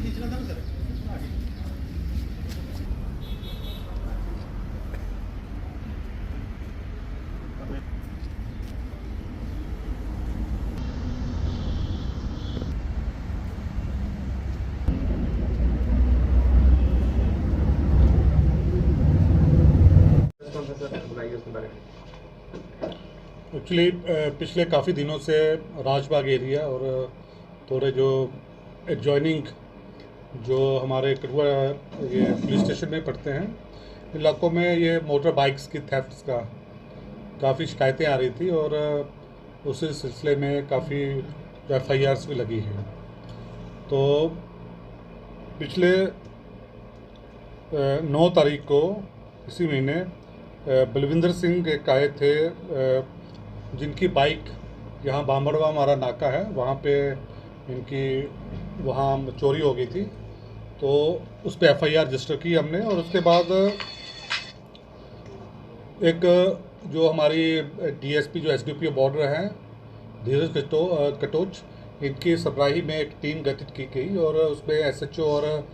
Actually पिछले काफ़ी दिनों से राजबाग एरिया और थोड़े जो एडजॉइनिंग जो हमारे कठुआ ये पुलिस स्टेशन में पड़ते हैं इलाकों में ये मोटर बाइक्स की थेफ्ट्स का काफ़ी शिकायतें आ रही थी और उसी सिलसिले में काफ़ी FIRs भी लगी हैं। तो पिछले 9 तारीख को इसी महीने बलविंदर सिंह एक आए थे जिनकी बाइक यहाँ बामड़वा हमारा नाका है वहाँ पे इनकी वहाँ चोरी हो गई थी। तो उस पर FIR रजिस्टर की हमने और उसके बाद एक जो हमारी DSP जो SDPO बॉर्डर हैं धीरज कटोच इनकी सरबराही में एक टीम गठित की गई और उसमें SHO और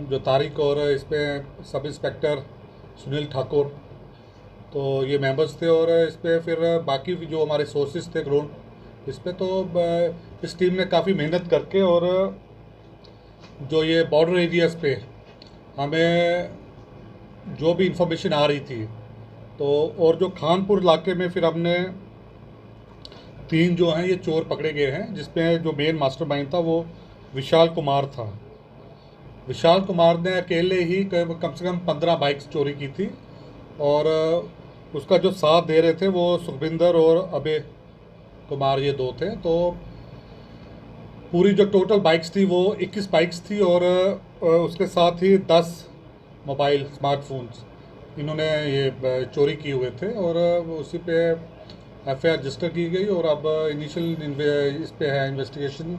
जो तारिक और इस पर सब इंस्पेक्टर सुनील ठाकुर तो ये मेंबर्स थे और इस पर फिर बाकी भी जो हमारे सोर्सेज थे ग्राउंड इस पर तो इस टीम ने काफ़ी मेहनत करके और जो ये बॉर्डर एरियाज़ पे हमें जो भी इंफॉर्मेशन आ रही थी तो और जो खानपुर इलाके में फिर हमने 3 जो हैं ये चोर पकड़े गए हैं जिसमें जो मेन मास्टरमाइंड था वो विशाल कुमार था। विशाल कुमार ने अकेले ही कम से कम 15 बाइक्स चोरी की थी और उसका जो साथ दे रहे थे वो सुखविंदर और अभय कुमार ये 2 थे। तो पूरी जो टोटल बाइक्स थी वो 21 बाइक्स थी और उसके साथ ही 10 मोबाइल स्मार्टफोन्स इन्होंने ये चोरी किए हुए थे और उसी पे FIR रजिस्टर की गई और अब इनिशियल इस पे है इन्वेस्टिगेशन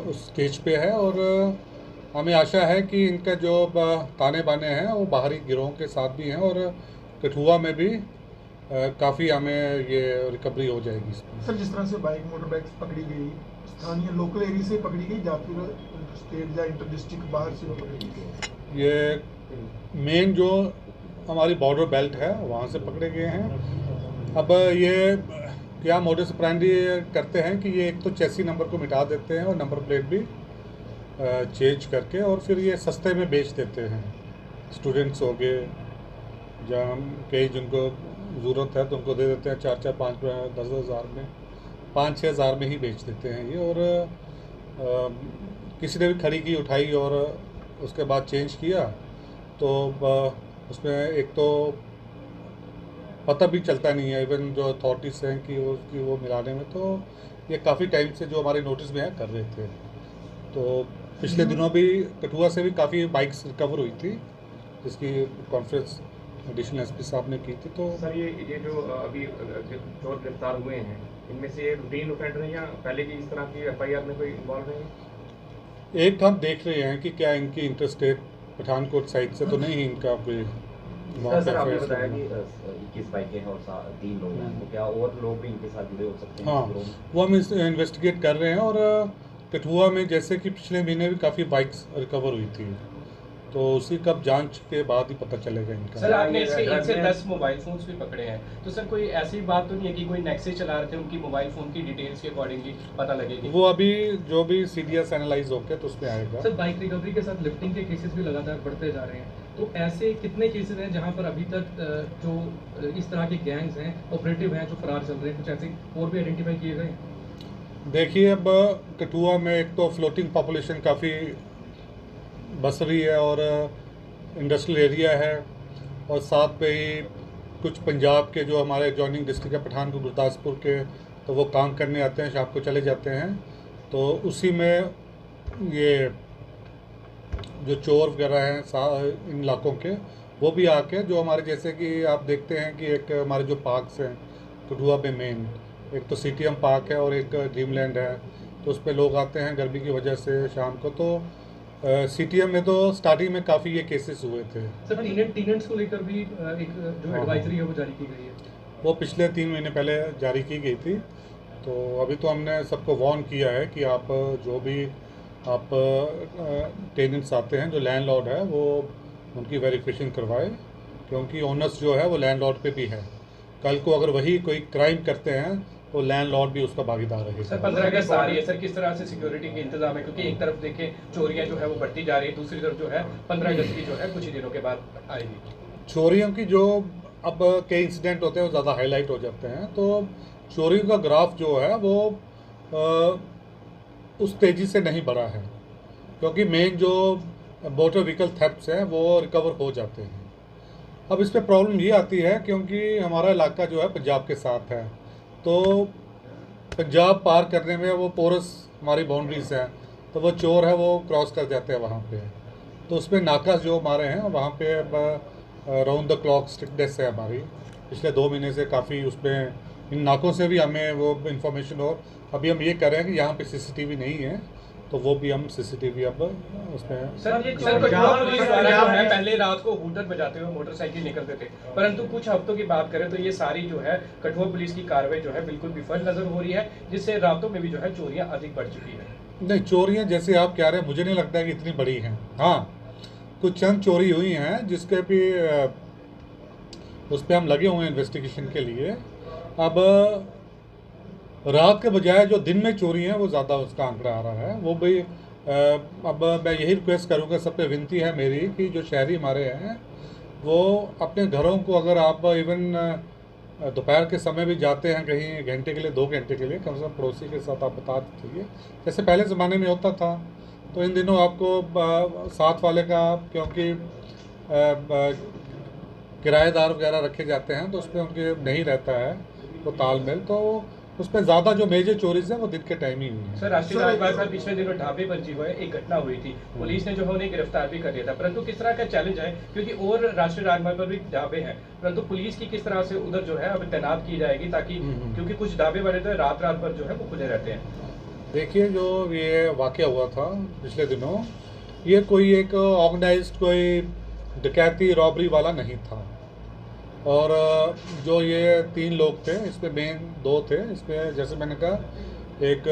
उस स्टेज पे है और हमें आशा है कि इनका जो ताने बाने हैं वो बाहरी गिरोह के साथ भी हैं और कठुआ में भी काफ़ी हमें ये रिकवरी हो जाएगी इसमें। सर जिस तरह से मोटर बाइक्स पकड़ी गई स्थानीय लोकल एरिया से पकड़ी गई या फिर स्टेट या इंटर डिस्ट्रिक्ट बाहर से पकड़ी गई? ये मेन जो हमारी बॉर्डर बेल्ट है वहाँ से पकड़े गए हैं। अब ये क्या मोडस ऑपरेंडी करते हैं कि ये एक तो चेसी नंबर को मिटा देते हैं और नंबर प्लेट भी चेंज करके और फिर ये सस्ते में बेच देते हैं। स्टूडेंट्स हो गए जहाँ कई जिनको ज़रूरत है तो उनको दे देते हैं 4-4, 5-10 हज़ार में 5-6 हज़ार में ही बेच देते हैं ये। और किसी ने भी खड़ी की उठाई और उसके बाद चेंज किया तो उसमें एक तो पता भी चलता नहीं है इवन जो अथॉरिटीज़ हैं कि वो मिलाने में। तो ये काफ़ी टाइम से जो हमारे नोटिस में है कर रहे थे। तो पिछले दिनों भी कठुआ से भी काफ़ी बाइक्स रिकवर हुई थी जिसकी कॉन्फ्रेंस एडिशनल SP साहब ने की थी। तो सर ये जो अभी चोर गिरफ्तार हुए हैं इनमें से रूटीन ऑफेंडर हैं या पहले की इस तरह की FIR में कोई इन्वॉल्व है? एक हम देख रहे हैं कि क्या इनकी इंटरस्टेट पठानकोट साइड से तो नहीं इनका कोई सर आपने बताया कि 21 बाइकें हैं और 3 लोग हैं तो क्या और लोग भी इनके साथ जुड़े हो सकते हैं? हाँ वो हम इन्वेस्टिगेट कर रहे हैं और कठुआ में जैसे कि पिछले महीने भी काफ़ी बाइक्स रिकवर हुई थी तो उसी का जांच के बाद ही पता चलेगा इनका। सर आपने इनसे 10 मोबाइल फोन्स भी पकड़े हैं तो सर कोई ऐसी बात तो नहीं है कि कोई नेक्सस चला रहे थे उनकी मोबाइल फोन की डिटेल्स के अकॉर्डिंगली पता लगेगी? वो अभी जो भी CDS एनालाइज होकर तो उसमें आएगा। सर बाइक रिकवरी के साथ लिफ्टिंग के केसेस भी लगातार बढ़ते जा रहे हैं तो ऐसे कितने केसेस हैं जहां पर अभी तक जो इस तरह के गैंग्स हैं ऑपरेटिव हैं जो फरार चल रहे हैं, कुछ ऐसे और भी आइडेंटिफाई किए गए? देखिए अब कठुआ में एक तो फ्लोटिंग पॉपुलेशन काफ़ी बस रही है और इंडस्ट्रियल एरिया है और साथ पे ही कुछ पंजाब के जो हमारे जॉइनिंग डिस्ट्रिक्ट है पठानकोट गुरदासपुर के तो वो काम करने आते हैं शाम को चले जाते हैं। तो उसी में ये जो चोर वगैरह हैं इन इलाकों के वो भी आके जो हमारे जैसे कि आप देखते हैं कि एक हमारे जो पार्क्स हैं कठुआ में मेन एक तो CTM पार्क है और एक ड्रीमलैंड है तो उस पर लोग आते हैं गर्मी की वजह से शाम को। तो CTM में तो स्टार्टिंग में काफ़ी ये केसेस हुए थे। सर टीनेंट्स को लेकर भी एक जो एडवाइजरी है वो जारी की गई है? वो पिछले 3 महीने पहले जारी की गई थी। तो अभी तो हमने सबको वार्न किया है कि आप जो भी आप टेनेंट्स आते हैं जो लैंडलॉर्ड है वो उनकी वेरिफिकेशन करवाए, क्योंकि ओनर्स जो है वो लैंडलॉर्ड पे भी है। कल को अगर वही कोई क्राइम करते हैं तो लैंडलॉर्ड भी उसका भागीदार रहेगा। सर 15 अगस्त आ रही है सर, किस तरह से सिक्योरिटी के इंतजाम है? क्योंकि एक तरफ देखें चोरियां जो है वो बढ़ती जा रही है, दूसरी तरफ जो है 15 अगस्त की जो है कुछ ही दिनों के बाद आएगी। चोरियों की जो अब कई इंसिडेंट होते हैं वो ज़्यादा हाईलाइट हो जाते हैं, तो चोरियों का ग्राफ जो है वो उस तेज़ी से नहीं बढ़ा है, क्योंकि मेन जो मोटर व्हीकल थेफ्ट्स हैं वो रिकवर हो जाते हैं। अब इस पर प्रॉब्लम ये आती है क्योंकि हमारा इलाका जो है पंजाब के साथ है, तो पंजाब पार करने में वो पोरस हमारी बाउंड्रीज हैं, तो वो चोर है वो क्रॉस कर जाते हैं वहाँ पे। तो उसमें नाका जो हमारे हैं वहाँ पे राउंड द क्लॉक स्ट्रिक्टनेस है हमारी, पिछले 2 महीने से काफ़ी उसमें इन नाकों से भी हमें वो इन्फॉर्मेशन। और अभी हम ये कर रहे हैं कि यहाँ पे सीसीटीवी नहीं है, तो वो भी हम सीसीटीवी अब उसमें। सर कठुआ पुलिस द्वारा जो है पहले रात को हूटर बजाते हुए मोटरसाइकिल निकलते थे, परंतु कुछ हफ्तों की बात करें तो ये सारी जो है कठुआ पुलिस की कार्रवाई जो है बिल्कुल विफल नजर हो रही है, जिससे रातों में भी जो है चोरियां अधिक बढ़ चुकी है। नहीं, चोरियां जैसे आप कह रहे हैं मुझे नहीं लगता है कि इतनी बड़ी हैं। हाँ, कुछ चंद चोरी हुई हैं जिसके भी उस पर हम लगे हुए हैं इन्वेस्टिगेशन के लिए। अब रात के बजाय जो दिन में चोरी हैं वो ज़्यादा उसका आंकड़ा आ रहा है, वो भी अब मैं यही रिक्वेस्ट करूँगा, सब पे विनती है मेरी कि जो शहरी हमारे हैं वो अपने घरों को, अगर आप इवन दोपहर के समय भी जाते हैं कहीं घंटे के लिए 2 घंटे के लिए, कम से कम पड़ोसी के साथ आप बता दीजिए, जैसे पहले ज़माने में होता था। तो इन दिनों आपको साथ वाले का, क्योंकि किराएदार वगैरह रखे जाते हैं तो उसमें उनके नहीं रहता है तो तालमेल, तो उसमें ज़्यादा जो मेजर चोरीज है वो दिन के टाइम ही हुई है। सर राष्ट्रीय राजमार्ग पर पिछले दिनों ढाबे पर जी हुए एक घटना हुई थी, पुलिस ने जो है उन्हें गिरफ्तार भी कर लिया था, परंतु किस तरह का चैलेंज है, क्योंकि और राष्ट्रीय राजमार्ग पर भी ढाबे हैं, परंतु पुलिस की किस तरह से उधर जो है अब तैनात की जाएगी, ताकि क्योंकि कुछ ढाबे वाले तो रात रात भर जो है वो खुले रहते हैं। देखिए, जो ये वाक़या हुआ था पिछले दिनों, ये कोई एक ऑर्गेनाइज्ड कोई डकैती रॉबरी वाला नहीं था, और जो ये 3 लोग थे इसमें मेन 2 थे। इसमें जैसे मैंने कहा एक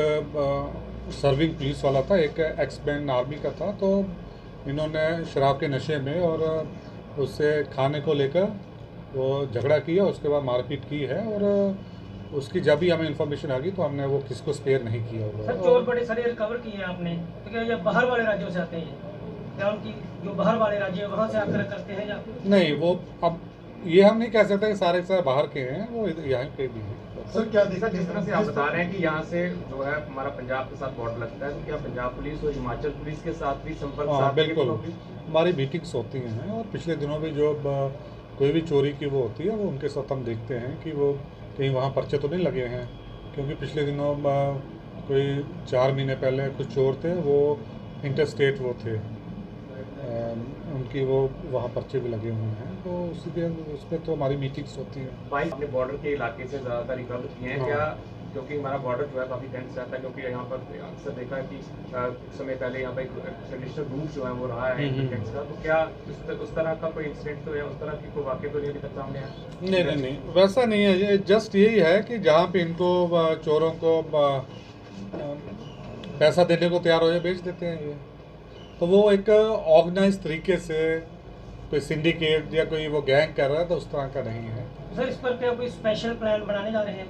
सर्विंग पुलिस वाला था, एक एक्स-मैन आर्मी का था। तो इन्होंने शराब के नशे में और उससे खाने को लेकर वो झगड़ा किया, उसके बाद मारपीट की है, और उसकी जब भी हमें इन्फॉर्मेशन आ गई तो हमने वो किसको स्पेयर नहीं किया होगा। सर चोर बड़े सारे रिकवर किए हैं आपने, तो क्या ये बाहर वाले राज्यों से आते हैं, क्या उनकी जो बाहर वाले राज्य है वहाँ से आकर करते हैं या नहीं? वो अब ये हम नहीं कह सकते कि सारे सारे बाहर के हैं, वो यहाँ के भी हैं। सर क्या देखा, जिस तरह से आप बता रहे हैं कि यहाँ से जो है हमारा पंजाब के साथ बॉर्डर लगता है, तो क्या पंजाब पुलिस और हिमाचल पुलिस के साथ भी संपर्क? हाँ बिल्कुल, हमारी मीटिंग्स होती हैं, और पिछले दिनों भी जो कोई भी चोरी की वो होती है वो उनके साथ हम देखते हैं कि वो कहीं वहाँ पर्चे तो नहीं लगे हैं, क्योंकि पिछले दिनों कोई 4 महीने पहले कुछ चोर थे, वो इंटरस्टेट वो थे, उनकी वो वहाँ पर्चे भी लगे हुए हैं, तो उस पर तो हमारी मीटिंग्स होती हैं। भाई अपने बॉर्डर के इलाके से ज़्यादातर रिकवर किए हैं क्या? क्योंकि हमारा बॉर्डर जो है काफ़ी टेंस रहता है, क्योंकि यहाँ पर अक्सर देखा है कि कुछ समय पहले यहाँ पर एक ट्रेडिशनल रूट जो है वो रहा है टेंस का, तो क्या उस तरह का कोई इंसिडेंट तो है, उस तरह की कोई वाक़ई तो नहीं अभी तक सामने आया? नहीं, वैसा नहीं है। ये जस्ट यही है कि जहाँ पे इनको चोरों को पैसा देने को तैयार हो जाए बेच देते हैं ये, तो वो एक ऑर्गेनाइज तरीके से कोई सिंडिकेट या कोई वो गैंग कर रहा है, तो उस तरह का नहीं है। सर इस पर क्या कोई स्पेशल प्लान बनाने जा रहे हैं?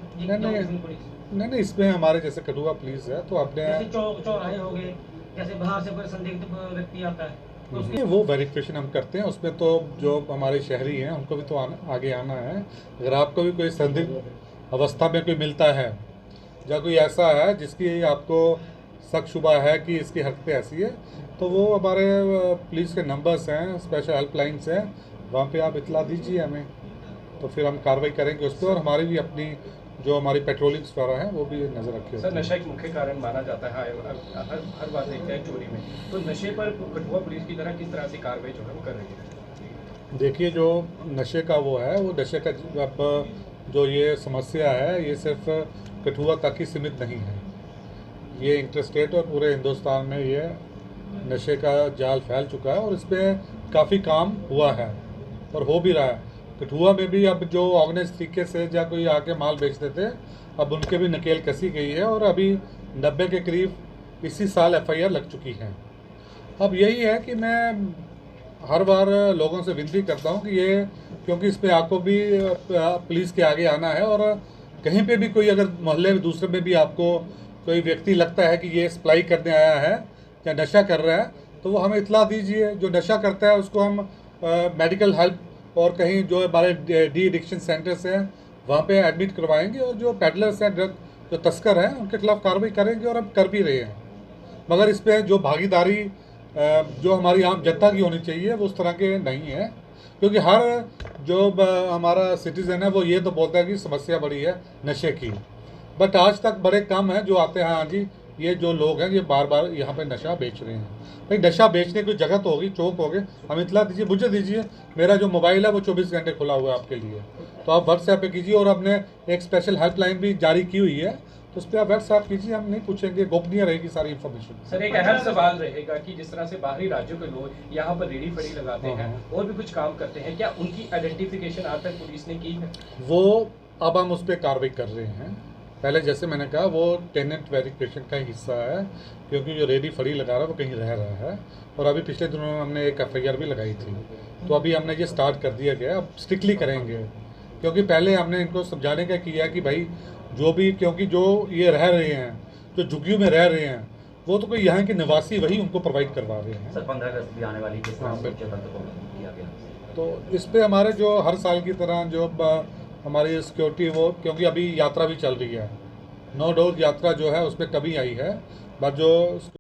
नहीं, इसमें हमारे जैसे कठुआ पुलिस है तो अपने चौराहे हो गए, जैसे बाहर से कोई संदिग्ध व्यक्ति आता है तो उसकी वो वेरिफिकेशन हम करते हैं, उसमें तो जो हमारे शहरी हैं उनको भी तो आगे आना है। अगर आपको भी कोई संदिग्ध अवस्था में कोई मिलता है या कोई ऐसा है जिसकी आपको शक शुबा है कि इसकी हरकतें ऐसी है, तो वो हमारे पुलिस के नंबर्स हैं, स्पेशल हेल्पलाइंस हैं, वहाँ पे आप इतला दीजिए हमें, तो फिर हम कार्रवाई करेंगे उस पर, और हमारी भी अपनी जो हमारी पेट्रोलिंग वगैरह है वो भी नज़र रखे। सर नशा एक मुख्य कारण माना जाता है, हर बार देखते हैं चोरी में, तो नशे पर कठुआ पुलिस की तरह किस तरह से कार्रवाई जो है वो कर रही है? देखिए, जो नशे का वो है, वो नशे का अब जो ये समस्या है ये सिर्फ कठुआ तक ही सीमित नहीं है, ये इंटरस्टेट और पूरे हिंदुस्तान में ये नशे का जाल फैल चुका है, और इस पर काफ़ी काम हुआ है और हो भी रहा है। कठुआ में भी अब जो ऑर्गेनाइज तरीके से या कोई आके माल बेचते थे, अब उनके भी नकेल कसी गई है, और अभी 90 के करीब इसी साल FIR लग चुकी हैं। अब यही है कि मैं हर बार लोगों से विनती करता हूं कि ये, क्योंकि इस पे आपको भी पुलिस के आगे आना है, और कहीं पे भी कोई अगर मोहल्ले में दूसरे में भी आपको कोई व्यक्ति लगता है कि ये सप्लाई करने आया है या नशा कर रहा है, तो वो हमें इतला दीजिए। जो नशा करता है उसको हम मेडिकल हेल्प और कहीं जो हमारे डी एडिक्शन सेंटर्स हैं वहाँ पे एडमिट करवाएंगे, और जो पेडलर्स हैं, ड्रग जो तस्कर हैं, उनके खिलाफ कार्रवाई करेंगे, और हम कर भी रहे हैं। मगर इस पर जो भागीदारी जो हमारी आम जनता की होनी चाहिए वो उस तरह के नहीं है, क्योंकि हर जो हमारा सिटीज़न है वो ये तो बोलता है कि समस्या बड़ी है नशे की, बट आज तक बड़े कम हैं जो आते हैं, हाँ जी ये जो लोग हैं ये बार बार यहाँ पे नशा बेच रहे हैं। भाई नशा बेचने की जगह तो होगी, चौक होगे, हम इतला दीजिए, मुझे दीजिए। मेरा जो मोबाइल है वो 24 घंटे खुला हुआ है आपके लिए, तो आप व्हाट्सएप पे कीजिए, और हमने एक स्पेशल हेल्पलाइन भी जारी की हुई है, तो उस पर आप व्हाट्सएप कीजिए, हम नहीं पूछेंगे, गोपनीय रहेगी सारी इन्फॉर्मेशन। सर एक अहम सवाल रहेगा कि जिस तरह से बाहरी राज्यों के लोग यहाँ पर रेडी फड़ी लगाते हैं और भी कुछ काम करते हैं, क्या उनकी आइडेंटिफिकेशन आज तक पुलिस ने की है? वो अब हम उस पर कार्रवाई कर रहे हैं। पहले जैसे मैंने कहा वो टेनेंट वेरिफिकेशन का हिस्सा है, क्योंकि जो रेडी फड़ी लगा रहा है वो कहीं रह रहा है, और अभी पिछले दिनों हमने एक FIR भी लगाई थी, तो अभी हमने ये स्टार्ट कर दिया गया। अब स्ट्रिक्टली करेंगे, क्योंकि पहले हमने इनको समझाने का किया कि भाई जो भी, क्योंकि जो ये रह रहे हैं, जो झुग्गियों में रह रहे हैं, वो तो कोई यहाँ के निवासी वही उनको प्रोवाइड करवा रहे हैं। सर 15 अगस्त भी आने वाली, किस तरह से हाँ, तंत्र को किया गया? तो इस पे हमारे जो हर साल की तरह जो हमारी सिक्योरिटी, वो क्योंकि अभी यात्रा भी चल रही है, नो डाउट यात्रा जो है उस पर कमी आई है, बट जो